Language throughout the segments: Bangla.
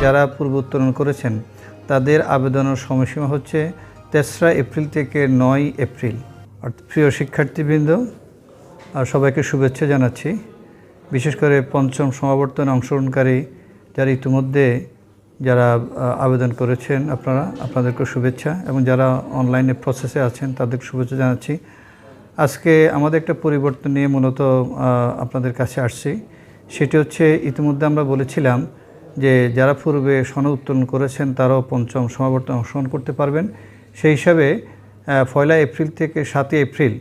যারা পূর্ব উত্তোলন করেছেন তাদের আবেদনের সময়সীমা হচ্ছে 3রা এপ্রিল থেকে 9 এপ্রিল। প্রিয় শিক্ষার্থীবৃন্দ, সবাইকে শুভেচ্ছা জানাচ্ছি। বিশেষ করে পঞ্চম সমাবর্তনে অংশগ্রহণকারী যারা ইতিমধ্যে আবেদন করেছেন আপনাদেরকে শুভেচ্ছা, এবং যারা অনলাইনে প্রসেসে আছেন তাদেরকে শুভেচ্ছা জানাচ্ছি। আজকে আমাদের একটা পরিবর্তন নিয়ে মূলত আপনাদের কাছে আসছি। সেটি হচ্ছে, ইতিমধ্যে আমরা বলেছিলাম যে যারা পূর্বে সনদ উত্তোলন করেছেন তারাও পঞ্চম সমাবর্তনে অংশগ্রহণ করতে পারবেন। সেই হিসাবে 1 এপ্রিল থেকে 7 এপ্রিল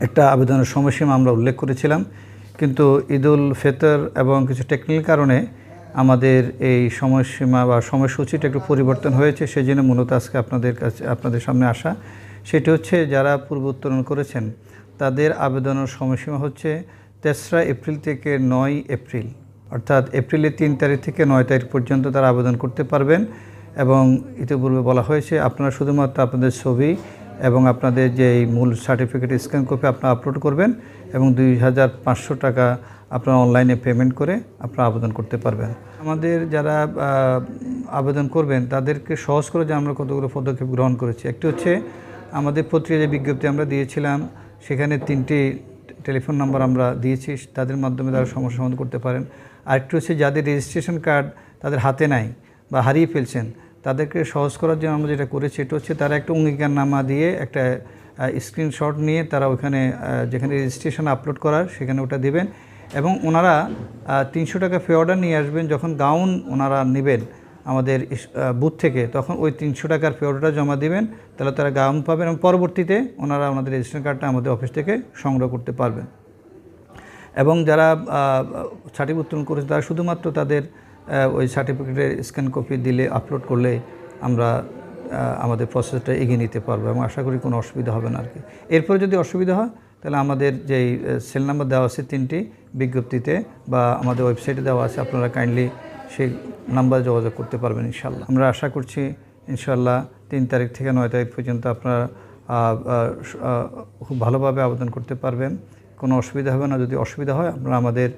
একটা আবেদনের সময়সীমা আমরা উল্লেখ করেছিলাম, কিন্তু ঈদুল ফিতর এবং কিছু টেকনিক্যাল কারণে আমাদের এই সময়সীমা বা সময়সূচিটা একটু পরিবর্তন হয়েছে। সেই জন্য মূলত আজকে আপনাদের সামনে আসা। সেটি হচ্ছে, যারা পূর্ব উত্তোলন করেছেন তাদের আবেদনের সময়সীমা হচ্ছে 3রা এপ্রিল থেকে 9 এপ্রিল, অর্থাৎ এপ্রিলের 3 তারিখ থেকে 9 তারিখ পর্যন্ত তারা আবেদন করতে পারবেন। এবং ইতিপূর্বে বলা হয়েছে আপনারা শুধুমাত্র আপনাদের ছবি এবং আপনাদের যে মূল সার্টিফিকেট স্ক্যান কপি আপনারা আপলোড করবেন এবং 2500 টাকা আপনারা অনলাইনে পেমেন্ট করে আপনারা আবেদন করতে পারবেন। আমাদের যারা আবেদন করবেন তাদেরকে সহজ করে যে আমরা কতগুলো পদক্ষেপ গ্রহণ করেছি। একটি হচ্ছে, আমাদের পত্রিকা যে বিজ্ঞপ্তি আমরা দিয়েছিলাম সেখানে 3টি টেলিফোন নাম্বার আমরা দিয়েছি, তাদের মাধ্যমে তারা সমস্যা সমাধান করতে পারেন। আরেকটি হচ্ছে, যাদের রেজিস্ট্রেশন কার্ড তাদের হাতে নাই বা হারিয়ে ফেলছেন তাদেরকে সহজ করার জন্য আমরা যেটা করেছি এটা হচ্ছে, তারা একটা অঙ্গীকারনামা দিয়ে একটা স্ক্রিনশট নিয়ে তারা ওখানে যেখানে রেজিস্ট্রেশন আপলোড করার সেখানে ওটা দেবেন, এবং ওনারা 300 টাকা পে অর্ডার নিয়ে আসবেন। যখন গাউন ওনারা নেবেন আমাদের বুথ থেকে, তখন ওই 300 টাকার পে অর্ডারটা জমা দিবেন, তাহলে তারা গাউন পাবেন এবং পরবর্তীতে ওনারা ওনাদের রেজিস্ট্রেশন কার্ডটা আমাদের অফিস থেকে সংগ্রহ করতে পারবেন। এবং যারা সার্টিফিকেট উত্তোলন করেছে তারা শুধুমাত্র তাদের ওই সার্টিফিকেটের স্ক্যান কপি দিলে, আপলোড করলে আমরা আমাদের প্রসেসটা এগিয়ে নিতে পারবো, এবং আশা করি কোনো অসুবিধা হবে না আর কি। এরপরে যদি অসুবিধা হয় তাহলে আমাদের যেই সেল নাম্বার দেওয়া আছে 3টি বিজ্ঞপ্তিতে বা আমাদের ওয়েবসাইটে দেওয়া আছে, আপনারা কাইন্ডলি সেই নাম্বারে যোগাযোগ করতে পারবেন ইনশাল্লাহ। আমরা আশা করছি ইনশাল্লাহ 3 তারিখ থেকে 9 তারিখ পর্যন্ত আপনারা খুব ভালোভাবে আবেদন করতে পারবেন, কোনো অসুবিধা হবে না। যদি অসুবিধা হয় আপনারা আমাদের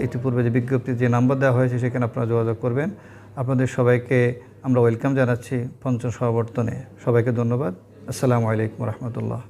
ইতিপূর্বে যে বিজ্ঞপ্তির যে নাম্বার দেওয়া হয়েছে সেখানে আপনারা যোগাযোগ করবেন। আপনাদের সবাইকে আমরা ওয়েলকাম জানাচ্ছি পঞ্চম সমাবর্তনে। সবাইকে ধন্যবাদ। আসসালামু আলাইকুম রহমতুল্লাহ।